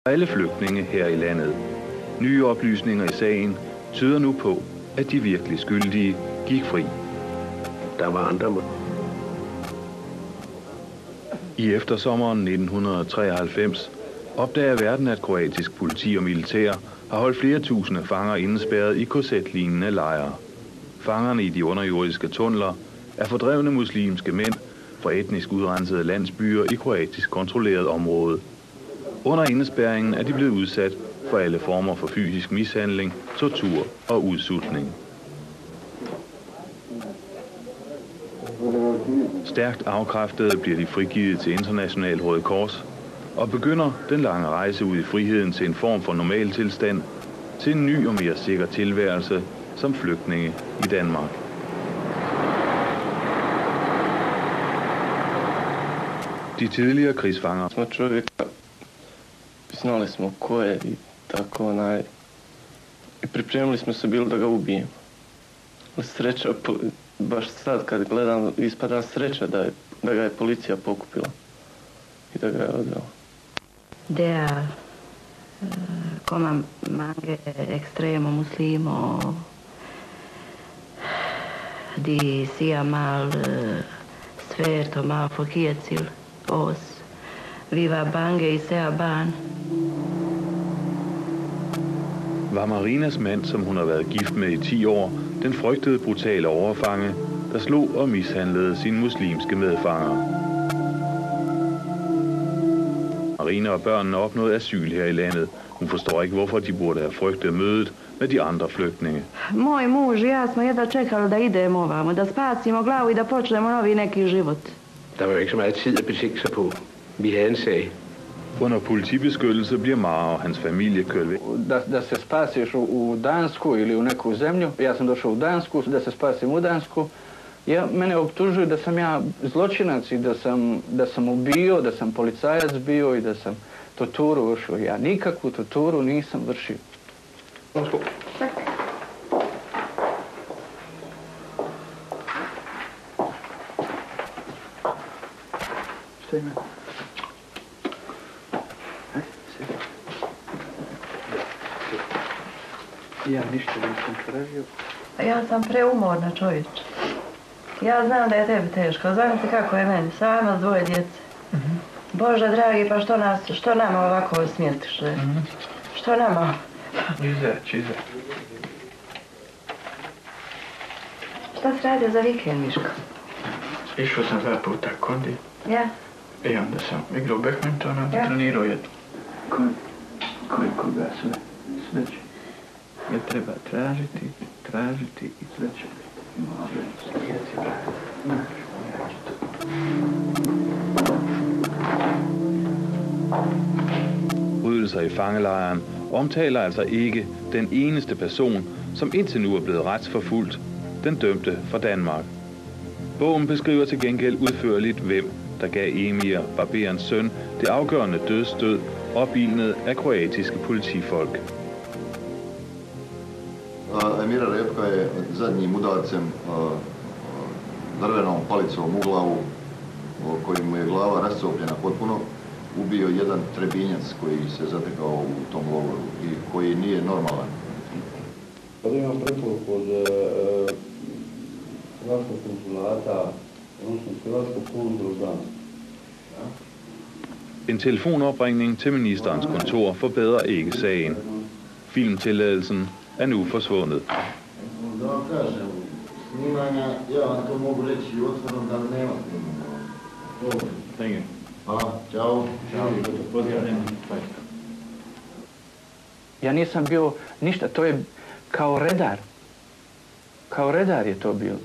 Alle flygtninge her i landet. Nye oplysninger i sagen tyder nu på, at de virkelig skyldige gik fri. Der var andre. I eftersommeren 1993 opdager verden, at kroatisk politi og militær har holdt flere tusinde fanger indespærret i KZ-lignende lejre. Fangerne i de underjordiske tunneler er fordrevne muslimske mænd fra etnisk udrensede landsbyer i kroatisk kontrolleret område. Under indespærringen er de blevet udsat for alle former for fysisk mishandling, tortur og udsultning. Stærkt afkræftede bliver de frigivet til International Røde Kors og begynder den lange rejse ud i friheden til en form for normaltilstand, til en ny og mere sikker tilværelse som flygtninge i Danmark. De tidligere krigsfanger znali smo ko je i tako i pripremili smo se bilo da ga ubijemo. Sreća, baš sad kad gledam, ispada sreća da ga je policija pokupila i da ga je odvela. Der kommer mange ekstreme muslimer, de siger mal svært og mal forkert til os. Vi var bange, især barn. Var Marinas mand, som hun har været gift med i 10 år, den frygtede brutale overfange, der slog og mishandlede sine muslimske medfanger. Marina og børnene opnåede asyl her i landet. Hun forstår ikke, hvorfor de burde have frygtet mødet med de andre flygtninge. Moj muž i ja smo jedva čekali da idemo ovamo, da spasimo glavu i da počnemo novi neki život. Der var jo ikke så meget tid at betænke sig på. Vi havde en sag. Under politibeskyttelse bliver Mara og hans familie kørt væk. Da se spasiš u Dansku ili u neku zemlju, ja sam došao u Dansku, da se spasim u Dansku, mene optužuju da sam ja zločinac i da sam ubio, da sam policajac bio i da sam torturu vršio. Ja nikakvu torturu nisam vršio. Tak. Šta ima? Ja ništa nisam tražio. Ja sam preumorna čovječ. Ja znam da je tebi teško. Znam se kako je meni. Sama s 2 djece. Bože dragi, pa što nama ovako smjestiš? Što nama? Izaći. Šta si radio za vikend, Miško? Išao sam 2 puta kondi. Ja? I onda sam igrao badmintona, trenirao jedno. Koga sveće? Ja treba tražiti i sveće. Udøvelser i fangelejren omtaler altså ikke den eneste person, som indtil nu er blevet retsforfulgt, den dømte fra Danmark. Bogen beskriver til gengæld udførligt, hvem der gav Emir, barberens søn, det afgørende dødsstød, opildnet af kroatiske politifolk. Emira Repka je zadnjim udarcem drvenom palicom u glavu, kojim mu je glava rascopljena potpuno, ubio jedan Trebinjac koji se zatekao u tom logoru i koji nije normalan. Kada imam preporuku od Hrvatskog konsulata, odnosno Hrvatskog konsulata. En telefonopringning til ministerens kontor forbedrer ikke sagen. Filmtilladelsen er nu forsvundet. Da vam kažem, snimanja, ja vam to mogu reći otvoreno da nema snimanja. Thank you. Hvala, čao. Ja nisam bio ništa, to je kao redar. Kao redar je to bilo.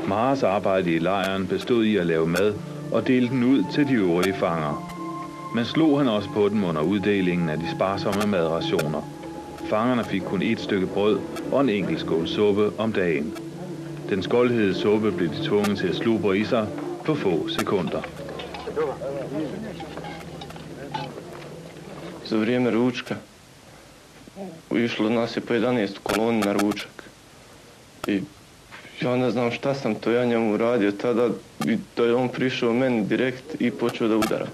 Maras arbejde i lejren bestod i at lave mad og dele den ud til de øvrige fanger. Men slog han også på dem under uddelingen af de sparsomme madrationer. Fangerne fik kun 1 stykke brød og en enkelt skål suppe om dagen. Den skoldhede suppe blev de tvunget til at slubre i sig på få sekunder. Za vrijeme ručka išlo nas je po 11 koloni na ručak. I Ja ne znam šta sam to ja njemu uradio tada, i da je on prišao meni direkt i počeo da udara.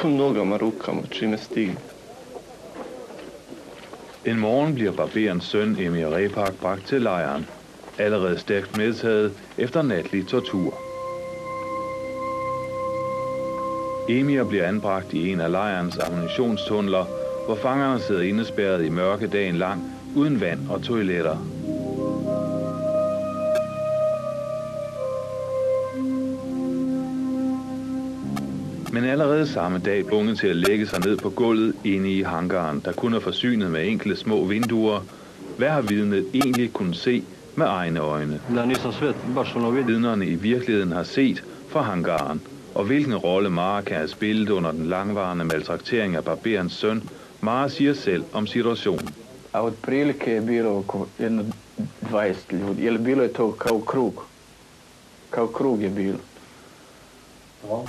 Po nogama, rukama, čime stigne. En morgen bliver barberens søn Emir Repak bragt til lejren, allerede stærkt medtaget efter natlig tortur. Emir bliver anbragt i en af lejrens ammunitionstunneler, hvor fangerne sidder indespærret i mørke dagen lang, uden vand og toiletter. Men allerede samme dag blev unge til at lægge sig ned på gulvet inde i hangaren, der kun er forsynet med enkelte små vinduer. Hvad har vidnet egentlig kunne se med egne øjne? Vidnerne i virkeligheden har set fra hangaren, og hvilken rolle Mara kan have spillet under den langvarende maltraktering af barberens søn. Mara siger selv om situationen. A otprilike je bilo oko jedno 20 ljudi, jer bilo je to kao krug. Kao krug je bilo.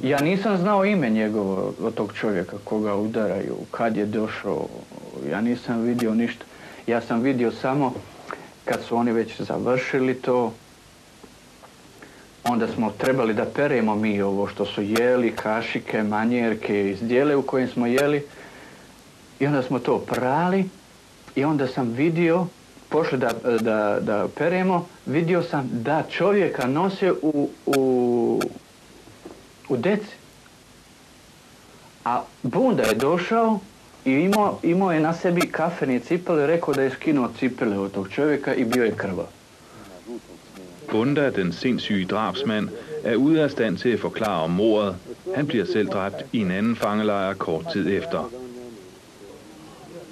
Ja nisam znao ime njegovo od tog čovjeka koga udaraju, kad je došao, ja nisam vidio ništa. Ja sam vidio samo kad su oni već završili to, onda smo trebali da peremo mi ovo što su jeli, kašike, manjerke, izdjele u kojim smo jeli. I onda smo to prali i onda sam vidio, pošli da peremo, vidio sam da čovjeka nose u deci. A bunda je došao i imao je na sebi kafene cipele, rekao da je skinuo cipele od tog čovjeka i bio je krvav. Bunda, den sindssyge drabsmand, er ude af stand til at forklare om mordet. Han bliver selv dræbt i en anden fangelejr kort tid efter.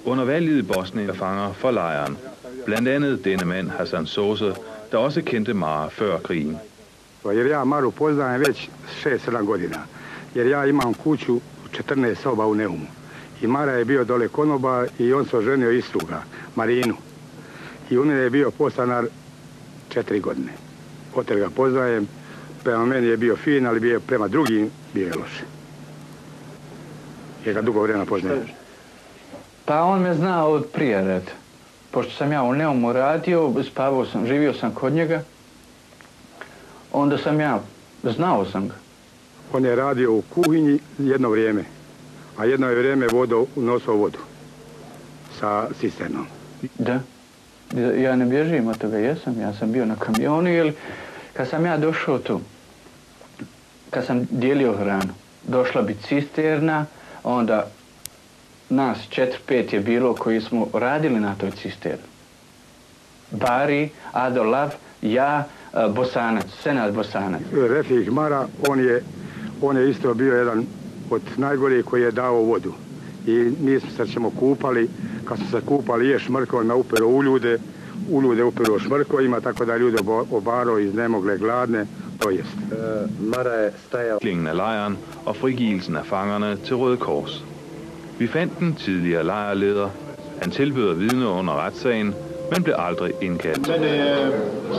Under valget i Bosnien er fanger for lejren. Blandt andet denne mand, Hasan Sose, der også kendte Mara før krigen. Jer ja Maru poznajem već 6-7 godina. Jer ja imam kuću 14 soba u Neumu. I Mara je bio dole konobar i on se oženio istuga, Marinu. I u mene je bio podstanar 4 godine. Otel ga poznajem, prema meni je bio fin, ali bio prema drugim bio je loše. Jer ga dugo vremena poznajem. Pa on me znao od prije rata. Pošto sam ja u Neumu radio, živio sam kod njega, onda znao sam ga. On je radio u kuhinji jedno vrijeme, a jedno je vrijeme nosio vodu sa cisternom. Da, ja ne bježim od toga, ja sam bio na kamionu, jer kad sam ja došao tu, kad sam dijelio hranu, došla bi cisterna, onda nas 4-5 je bilo koji smo radili na toj cisterni. Bari, Adolav, ja, Bosanac, Senad Bosanac. Refik Mara, on je isto bio jedan od najgorih koji je dao vodu. I mi smo se kupali, kad smo se kupali je šmrkovima upero uljude upero šmrkovima, tako da ljude obaro iznemogle gladne, to jest. Mara je stajal af lejren og frigivelsen af fangerne til Røde Kors. Vi fandt den tidligere lejrleder. Han tilbød at vidne under retssagen, men blev aldrig indkaldt. Mene je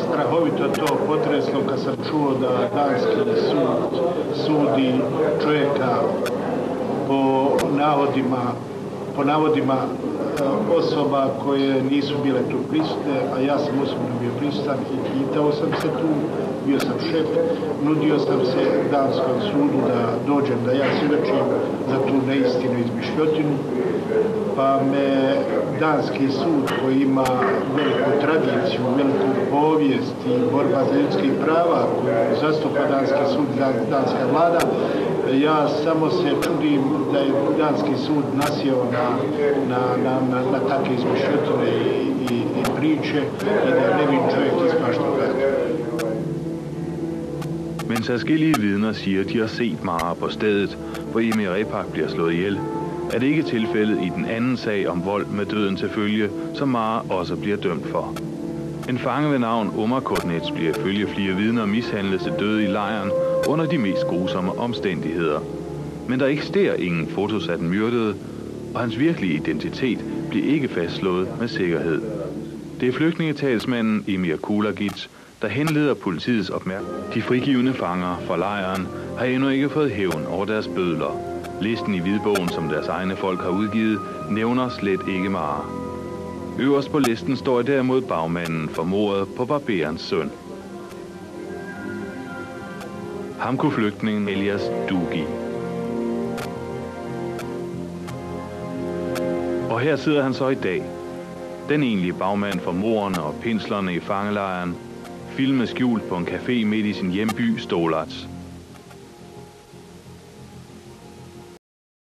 strahovito to potreslo kad sam čuo da danski sud sudi čovjeka po navodima osoba koje nisu bile tu prisutne, a ja sam osobno bio prisutan i pitao sam se tu, bio sam šef, nudio sam se danskom sudu da dođem, da ja svjedočim za tu neistinu izmišljotinu, pa me danski sud koji ima veliku tradiciju, veliku povijest i borba za ljudskih prava koju zastupa danski sud, danska vlada, ja samo se čudim da je danski sud nasjeo na takve izmišljotine i priče i da je nevin čovjek ispaštao. Mens adskillige vidner siger, at de har set Mara på stedet, hvor Emir Repak bliver slået ihjel, er det ikke tilfældet i den anden sag om vold med døden til følge, som Mara også bliver dømt for. En fange ved navn Omar Kotnets bliver ifølge flere vidner mishandlet til døde i lejren under de mest grusomme omstændigheder. Men der eksisterer ingen fotos af den myrdede, og hans virkelige identitet bliver ikke fastslået med sikkerhed. Det er flygtningetalsmanden Emir Kulagic, der henleder politiets opmærksomhed. De frigivne fanger fra lejren har endnu ikke fået hævn over deres bødler. Listen i hvidbogen, som deres egne folk har udgivet, nævner slet ikke Mara. Øverst på listen står derimod bagmanden for mordet på barberens søn. Ham kunne flygtningen Elias Dugi. Og her sidder han så i dag. Den egentlige bagmand for morderne og pinslerne i fangelejren, filmet skjult på en café midt i sin hjemby Stolac.